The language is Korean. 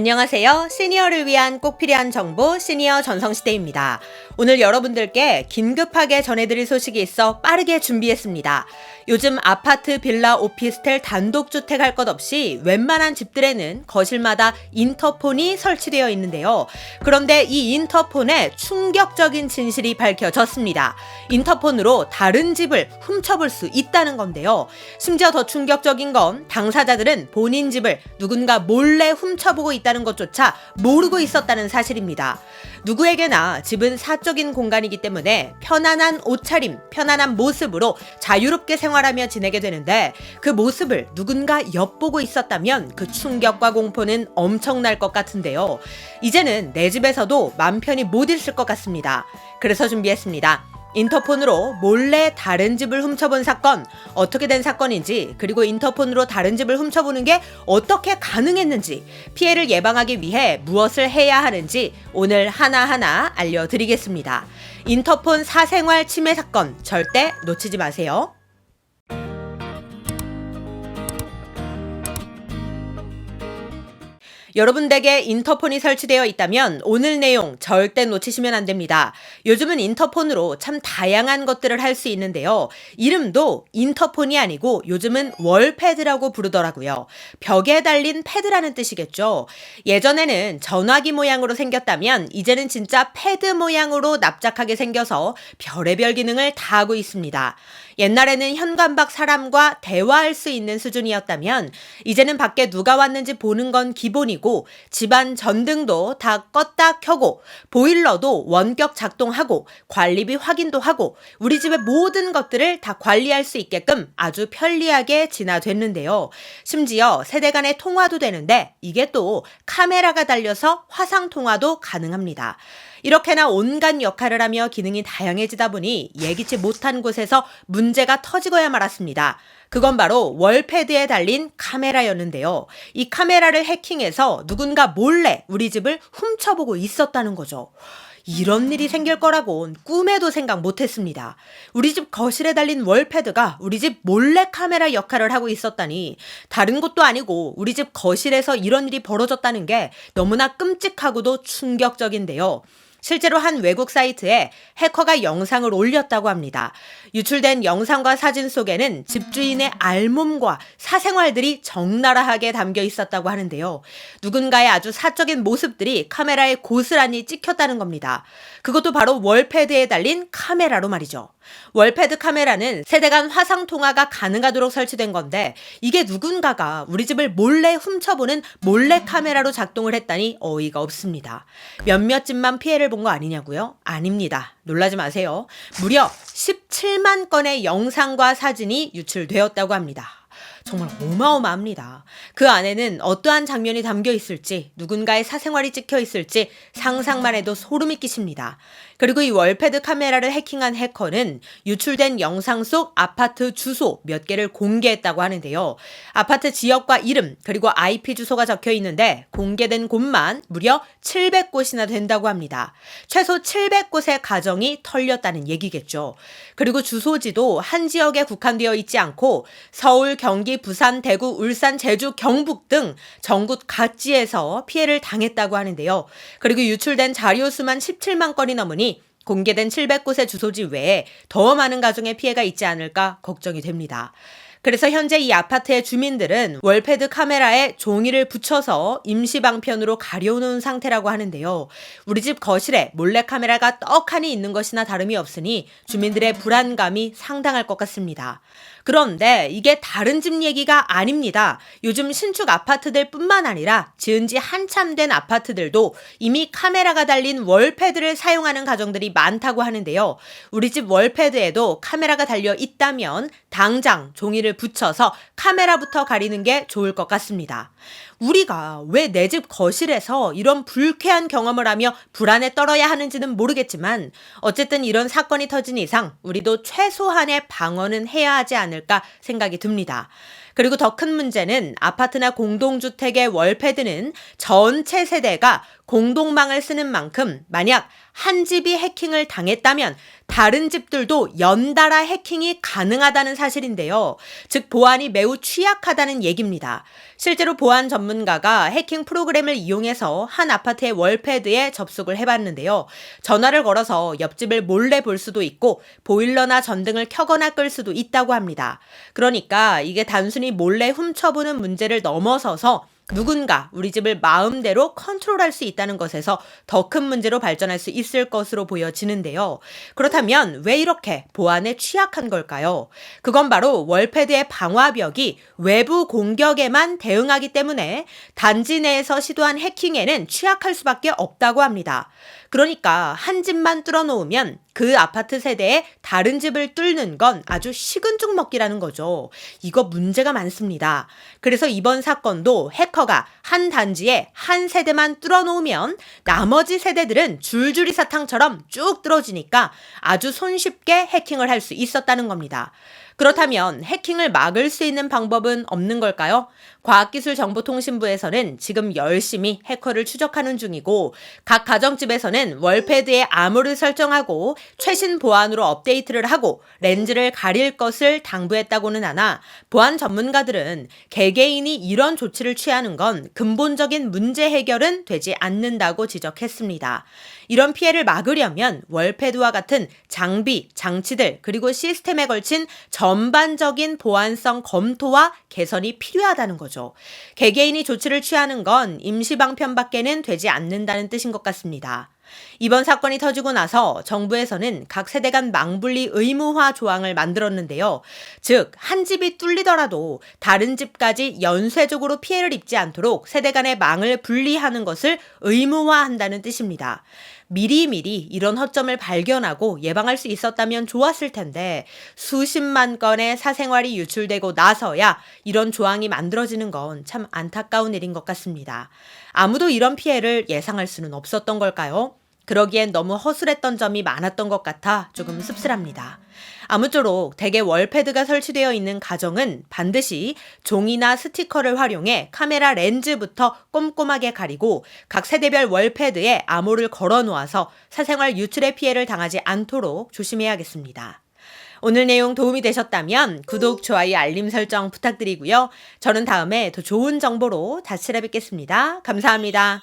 안녕하세요. 시니어를 위한 꼭 필요한 정보 시니어 전성시대입니다. 오늘 여러분들께 긴급하게 전해드릴 소식이 있어 빠르게 준비했습니다. 요즘 아파트, 빌라, 오피스텔, 단독주택 할 것 없이 웬만한 집들에는 거실마다 인터폰이 설치되어 있는데요. 그런데 이 인터폰에 충격적인 진실이 밝혀졌습니다. 인터폰으로 다른 집을 훔쳐볼 수 있다는 건데요. 심지어 더 충격적인 건 당사자들은 본인 집을 누군가 몰래 훔쳐보고 있다는 것조차 모르고 있었다는 사실입니다. 누구에게나 집은 사적인 공간이기 때문에 편안한 옷차림, 편안한 모습으로 자유롭게 생활하며 지내게 되는데 그 모습을 누군가 엿보고 있었다면 그 충격과 공포는 엄청날 것 같은데요. 이제는 내 집에서도 맘 편히 못 있을 것 같습니다. 그래서 준비했습니다. 인터폰으로 몰래 다른 집을 훔쳐본 사건, 어떻게 된 사건인지, 그리고 인터폰으로 다른 집을 훔쳐보는 게 어떻게 가능했는지, 피해를 예방하기 위해 무엇을 해야 하는지 오늘 하나하나 알려드리겠습니다. 인터폰 사생활 침해 사건 절대 놓치지 마세요. 여러분 댁에 인터폰이 설치되어 있다면 오늘 내용 절대 놓치시면 안 됩니다. 요즘은 인터폰으로 참 다양한 것들을 할 수 있는데요. 이름도 인터폰이 아니고 요즘은 월패드라고 부르더라고요. 벽에 달린 패드라는 뜻이겠죠. 예전에는 전화기 모양으로 생겼다면 이제는 진짜 패드 모양으로 납작하게 생겨서 별의별 기능을 다 하고 있습니다. 옛날에는 현관 밖 사람과 대화할 수 있는 수준이었다면 이제는 밖에 누가 왔는지 보는 건 기본이고 집안 전등도 다 껐다 켜고 보일러도 원격 작동하고 관리비 확인도 하고 우리 집의 모든 것들을 다 관리할 수 있게끔 아주 편리하게 진화됐는데요. 심지어 세대 간의 통화도 되는데 이게 또 카메라가 달려서 화상 통화도 가능합니다. 이렇게나 온갖 역할을 하며 기능이 다양해지다 보니 예기치 못한 곳에서 문제가 터지고야 말았습니다. 그건 바로 월패드에 달린 카메라였는데요. 이 카메라를 해킹해서 누군가 몰래 우리 집을 훔쳐보고 있었다는 거죠. 이런 일이 생길 거라곤 꿈에도 생각 못했습니다. 우리 집 거실에 달린 월패드가 우리 집 몰래 카메라 역할을 하고 있었다니 다른 곳도 아니고 우리 집 거실에서 이런 일이 벌어졌다는 게 너무나 끔찍하고도 충격적인데요. 실제로 한 외국 사이트에 해커가 영상을 올렸다고 합니다. 유출된 영상과 사진 속에는 집주인의 알몸과 사생활들이 적나라하게 담겨 있었다고 하는데요. 누군가의 아주 사적인 모습들이 카메라에 고스란히 찍혔다는 겁니다. 그것도 바로 월패드에 달린 카메라로 말이죠. 월패드 카메라는 세대 간 화상 통화가 가능하도록 설치된 건데 이게 누군가가 우리 집을 몰래 훔쳐보는 몰래 카메라로 작동을 했다니 어이가 없습니다. 몇몇 집만 피해를 본 거 아니냐고요? 아닙니다. 놀라지 마세요. 무려 17만 건의 영상과 사진이 유출되었다고 합니다. 정말 어마어마합니다. 그 안에는 어떠한 장면이 담겨 있을지, 누군가의 사생활이 찍혀 있을지 상상만 해도 소름이 끼칩니다. 그리고 이 월패드 카메라를 해킹한 해커는 유출된 영상 속 아파트 주소 몇 개를 공개했다고 하는데요. 아파트 지역과 이름 그리고 IP 주소가 적혀 있는데 공개된 곳만 무려 700곳이나 된다고 합니다. 최소 700곳의 가정이 털렸다는 얘기겠죠. 그리고 주소지도 한 지역에 국한되어 있지 않고 서울, 경기, 부산, 대구, 울산, 제주, 경북 등 전국 각지에서 피해를 당했다고 하는데요. 그리고 유출된 자료 수만 17만 건이 넘으니 공개된 700곳의 주소지 외에 더 많은 가정의 피해가 있지 않을까 걱정이 됩니다. 그래서 현재 이 아파트의 주민들은 월패드 카메라에 종이를 붙여서 임시방편으로 가려놓은 상태라고 하는데요. 우리 집 거실에 몰래카메라가 떡하니 있는 것이나 다름이 없으니 주민들의 불안감이 상당할 것 같습니다. 그런데 이게 다른 집 얘기가 아닙니다. 요즘 신축 아파트들 뿐만 아니라 지은 지 한참 된 아파트들도 이미 카메라가 달린 월패드를 사용하는 가정들이 많다고 하는데요. 우리 집 월패드에도 카메라가 달려 있다면 당장 종이를 붙여서 카메라부터 가리는 게 좋을 것 같습니다. 우리가 왜 내 집 거실에서 이런 불쾌한 경험을 하며 불안에 떨어야 하는지는 모르겠지만 어쨌든 이런 사건이 터진 이상 우리도 최소한의 방어는 해야 하지 않을까 생각이 듭니다. 그리고 더 큰 문제는 아파트나 공동주택의 월패드는 전체 세대가 공동망을 쓰는 만큼 만약 한 집이 해킹을 당했다면 다른 집들도 연달아 해킹이 가능하다는 사실인데요. 즉 보안이 매우 취약하다는 얘기입니다. 실제로 보안 전문가가 해킹 프로그램을 이용해서 한 아파트의 월패드에 접속을 해봤는데요. 전화를 걸어서 옆집을 몰래 볼 수도 있고 보일러나 전등을 켜거나 끌 수도 있다고 합니다. 그러니까 이게 단순히 몰래 훔쳐보는 문제를 넘어서서 누군가 우리 집을 마음대로 컨트롤할 수 있다는 것에서 더 큰 문제로 발전할 수 있을 것으로 보여지는데요. 그렇다면 왜 이렇게 보안에 취약한 걸까요? 그건 바로 월패드의 방화벽이 외부 공격에만 대응하기 때문에 단지 내에서 시도한 해킹에는 취약할 수밖에 없다고 합니다. 그러니까 한 집만 뚫어놓으면 그 아파트 세대의 다른 집을 뚫는 건 아주 식은 죽 먹기라는 거죠. 이거 문제가 많습니다. 그래서 이번 사건도 해커가 한 단지에 한 세대만 뚫어놓으면 나머지 세대들은 줄줄이 사탕처럼 쭉 뚫어지니까 아주 손쉽게 해킹을 할 수 있었다는 겁니다. 그렇다면 해킹을 막을 수 있는 방법은 없는 걸까요? 과학기술정보통신부에서는 지금 열심히 해커를 추적하는 중이고 각 가정집에서는 월패드에 암호를 설정하고 최신 보안으로 업데이트를 하고 렌즈를 가릴 것을 당부했다고는 하나 보안 전문가들은 개개인이 이런 조치를 취하는 건 근본적인 문제 해결은 되지 않는다고 지적했습니다. 이런 피해를 막으려면 월패드와 같은 장비, 장치들 그리고 시스템에 걸친 전반적인 보안성 검토와 개선이 필요하다는 거죠. 개개인이 조치를 취하는 건 임시방편밖에는 되지 않는다는 뜻인 것 같습니다. 이번 사건이 터지고 나서 정부에서는 각 세대 간 망분리 의무화 조항을 만들었는데요. 즉, 한 집이 뚫리더라도 다른 집까지 연쇄적으로 피해를 입지 않도록 세대 간의 망을 분리하는 것을 의무화한다는 뜻입니다. 미리미리 이런 허점을 발견하고 예방할 수 있었다면 좋았을 텐데 수십만 건의 사생활이 유출되고 나서야 이런 조항이 만들어지는 건 참 안타까운 일인 것 같습니다. 아무도 이런 피해를 예상할 수는 없었던 걸까요? 그러기엔 너무 허술했던 점이 많았던 것 같아 조금 씁쓸합니다. 아무쪼록 대개 월패드가 설치되어 있는 가정은 반드시 종이나 스티커를 활용해 카메라 렌즈부터 꼼꼼하게 가리고 각 세대별 월패드에 암호를 걸어 놓아서 사생활 유출의 피해를 당하지 않도록 조심해야겠습니다. 오늘 내용 도움이 되셨다면 구독, 좋아요, 알림 설정 부탁드리고요. 저는 다음에 더 좋은 정보로 다시 찾아뵙겠습니다. 감사합니다.